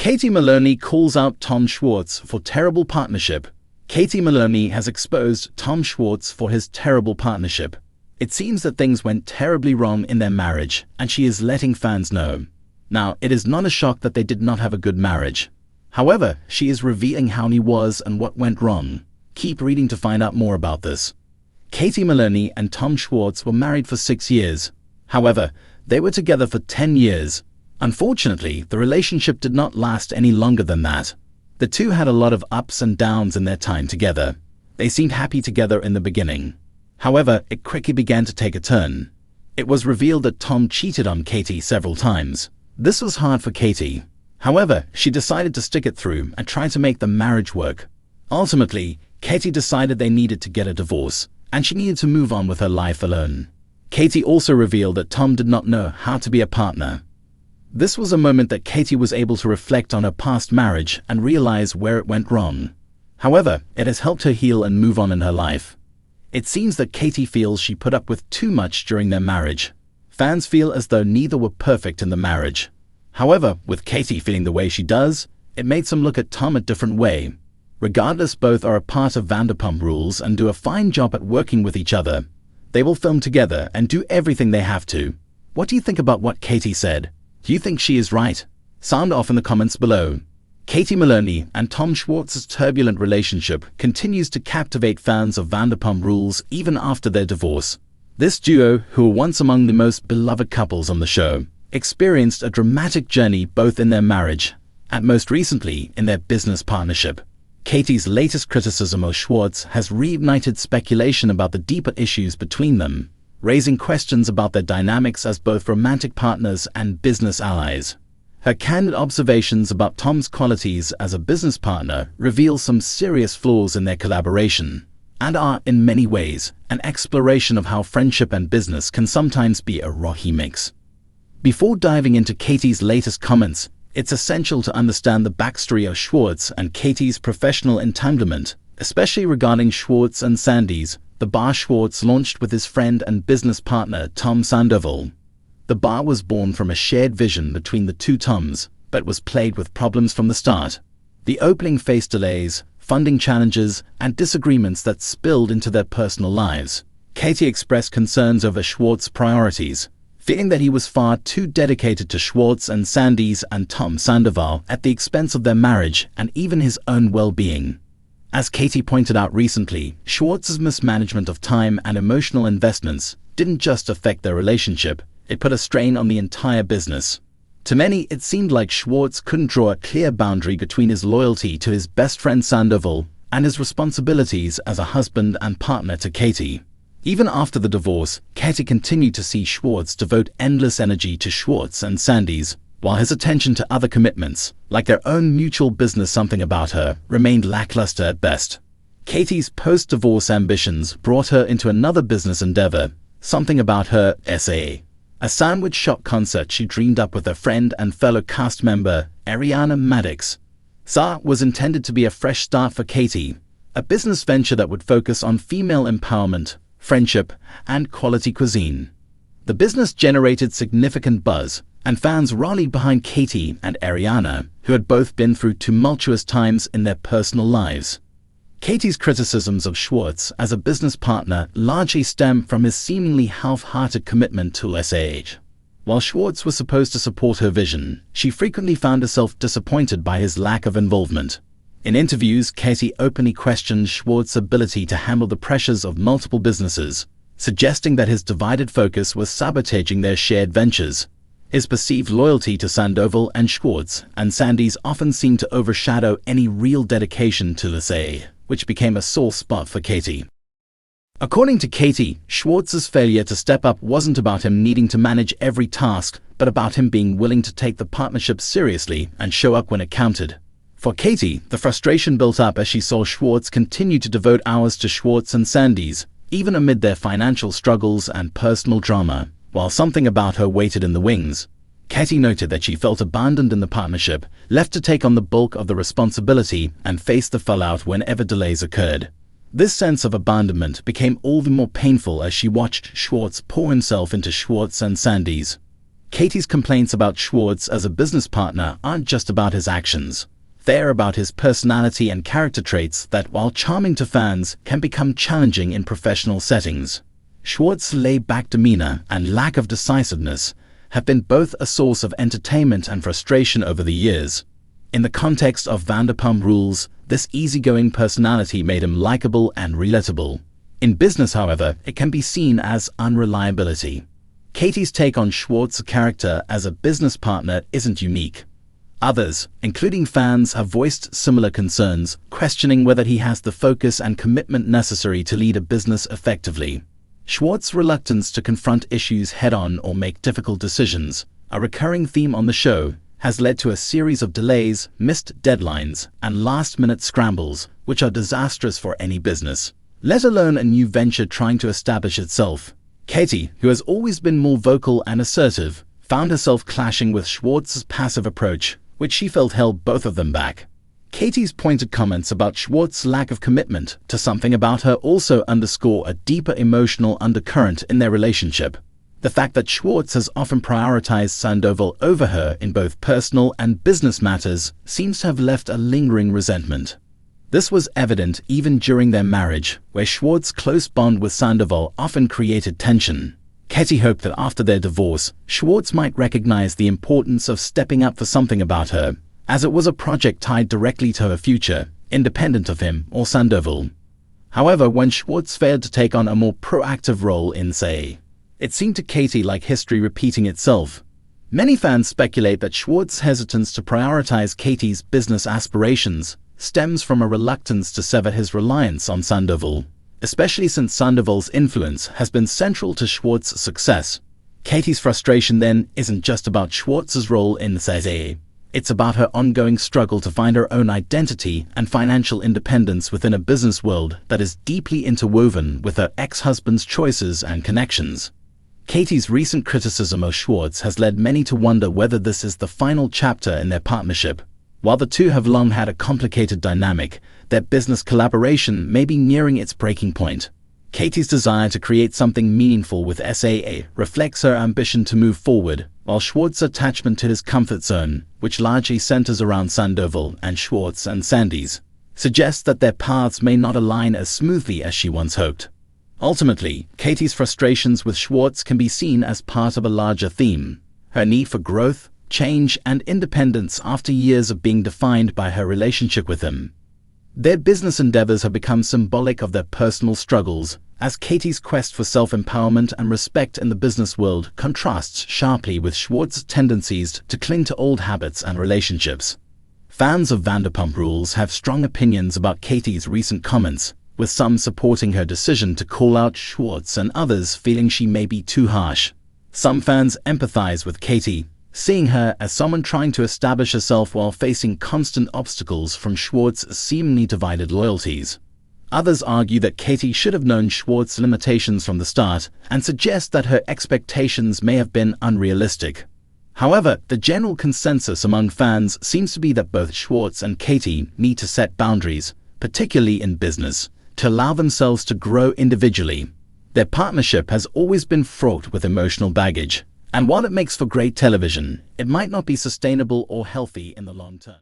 Katie Maloney calls out Tom Schwartz for terrible partnership. Katie Maloney has exposed Tom Schwartz for his terrible partnership. It seems that things went terribly wrong in their marriage, and she is letting fans know. Now, it is not a shock that they did not have a good marriage. However, she is revealing how he was and what went wrong. Keep reading to find out more about this. Katie Maloney and Tom Schwartz were married for 6 years. However, they were together for 10 years. Unfortunately, the relationship did not last any longer than that. The two had a lot of ups and downs in their time together. They seemed happy together in the beginning. However, it quickly began to take a turn. It was revealed that Tom cheated on Katie several times. This was hard for Katie. However, she decided to stick it through and try to make the marriage work. Ultimately, Katie decided they needed to get a divorce, and she needed to move on with her life alone. Katie also revealed that Tom did not know how to be a partner. This was a moment that Katie was able to reflect on her past marriage and realize where it went wrong. However, it has helped her heal and move on in her life. It seems that Katie feels she put up with too much during their marriage. Fans feel as though neither were perfect in the marriage. However, with Katie feeling the way she does, it made some look at Tom a different way. Regardless, both are a part of Vanderpump Rules and do a fine job at working with each other. They will film together and do everything they have to. What do you think about what Katie said? Do you think she is right? Sound off in the comments below. Katie Maloney and Tom Schwartz's turbulent relationship continues to captivate fans of Vanderpump Rules even after their divorce. This duo, who were once among the most beloved couples on the show, experienced a dramatic journey both in their marriage and most recently in their business partnership. Katie's latest criticism of Schwartz has reignited speculation about the deeper issues between them, raising questions about their dynamics as both romantic partners and business allies. Her candid observations about Tom's qualities as a business partner reveal some serious flaws in their collaboration, and are, in many ways, an exploration of how friendship and business can sometimes be a rocky mix. Before diving into Katie's latest comments, it's essential to understand the backstory of Schwartz and Katie's professional entanglement, especially regarding Schwartz and Sandy's, the bar Schwartz launched with his friend and business partner Tom Sandoval. The bar was born from a shared vision between the two Toms, but was plagued with problems from the start. The opening faced delays, funding challenges, and disagreements that spilled into their personal lives. Katie expressed concerns over Schwartz's priorities, feeling that he was far too dedicated to Schwartz and Sandy's and Tom Sandoval at the expense of their marriage and even his own well-being. As Katie pointed out recently, Schwartz's mismanagement of time and emotional investments didn't just affect their relationship, it put a strain on the entire business. To many, it seemed like Schwartz couldn't draw a clear boundary between his loyalty to his best friend Sandoval and his responsibilities as a husband and partner to Katie. Even after the divorce, Katie continued to see Schwartz devote endless energy to Schwartz and Sandy's, while his attention to other commitments, like their own mutual business Something About Her, remained lackluster at best. Katie's post-divorce ambitions brought her into another business endeavor, Something About Her SA, a sandwich shop concert she dreamed up with her friend and fellow cast member, Ariana Madix. SA was intended to be a fresh start for Katie, a business venture that would focus on female empowerment, friendship, and quality cuisine. The business generated significant buzz, and fans rallied behind Katie and Ariana, who had both been through tumultuous times in their personal lives. Katie's criticisms of Schwartz as a business partner largely stem from his seemingly half-hearted commitment to SAH. While Schwartz was supposed to support her vision, she frequently found herself disappointed by his lack of involvement. In interviews, Katie openly questioned Schwartz's ability to handle the pressures of multiple businesses, suggesting that his divided focus was sabotaging their shared ventures. His perceived loyalty to Sandoval and Schwartz and Sandy's often seemed to overshadow any real dedication to Lisa, which became a sore spot for Katie. According to Katie, Schwartz's failure to step up wasn't about him needing to manage every task, but about him being willing to take the partnership seriously and show up when it counted. For Katie, the frustration built up as she saw Schwartz continue to devote hours to Schwartz and Sandy's, even amid their financial struggles and personal drama. While Something About Her waited in the wings, Katie noted that she felt abandoned in the partnership, left to take on the bulk of the responsibility and face the fallout whenever delays occurred. This sense of abandonment became all the more painful as she watched Schwartz pour himself into Schwartz and Sandy's. Katie's complaints about Schwartz as a business partner aren't just about his actions. They're about his personality and character traits that, while charming to fans, can become challenging in professional settings. Schwartz's laid-back demeanor and lack of decisiveness have been both a source of entertainment and frustration over the years. In the context of Vanderpump Rules, this easygoing personality made him likable and relatable. In business, however, it can be seen as unreliability. Katie's take on Schwartz's character as a business partner isn't unique. Others, including fans, have voiced similar concerns, questioning whether he has the focus and commitment necessary to lead a business effectively. Schwartz's reluctance to confront issues head-on or make difficult decisions, a recurring theme on the show, has led to a series of delays, missed deadlines, and last-minute scrambles, which are disastrous for any business, let alone a new venture trying to establish itself. Katie, who has always been more vocal and assertive, found herself clashing with Schwartz's passive approach, which she felt held both of them back. Katie's pointed comments about Schwartz's lack of commitment to something about her also underscore a deeper emotional undercurrent in their relationship. The fact that Schwartz has often prioritized Sandoval over her in both personal and business matters seems to have left a lingering resentment. This was evident even during their marriage, where Schwartz's close bond with Sandoval often created tension. Katie hoped that after their divorce, Schwartz might recognize the importance of stepping up for something about her, as it was a project tied directly to her future, independent of him or Sandoval. However, when Schwartz failed to take on a more proactive role in Say, it seemed to Katie like history repeating itself. Many fans speculate that Schwartz's hesitance to prioritize Katie's business aspirations stems from a reluctance to sever his reliance on Sandoval, especially since Sandoval's influence has been central to Schwartz's success. Katie's frustration then isn't just about Schwartz's role in Say. It's about her ongoing struggle to find her own identity and financial independence within a business world that is deeply interwoven with her ex-husband's choices and connections. Katie's recent criticism of Schwartz has led many to wonder whether this is the final chapter in their partnership. While the two have long had a complicated dynamic, their business collaboration may be nearing its breaking point. Katie's desire to create something meaningful with SAA reflects her ambition to move forward, while Schwartz's attachment to his comfort zone, which largely centers around Sandoval and Schwartz and Sandy's, suggests that their paths may not align as smoothly as she once hoped. Ultimately, Katie's frustrations with Schwartz can be seen as part of a larger theme: her need for growth, change, and independence after years of being defined by her relationship with him. Their business endeavors have become symbolic of their personal struggles, as Katie's quest for self-empowerment and respect in the business world contrasts sharply with Schwartz's tendencies to cling to old habits and relationships. Fans of Vanderpump Rules have strong opinions about Katie's recent comments, with some supporting her decision to call out Schwartz and others feeling she may be too harsh. Some fans empathize with Katie, seeing her as someone trying to establish herself while facing constant obstacles from Schwartz's seemingly divided loyalties. Others argue that Katie should have known Schwartz's limitations from the start and suggest that her expectations may have been unrealistic. However, the general consensus among fans seems to be that both Schwartz and Katie need to set boundaries, particularly in business, to allow themselves to grow individually. Their partnership has always been fraught with emotional baggage, and while it makes for great television, it might not be sustainable or healthy in the long term.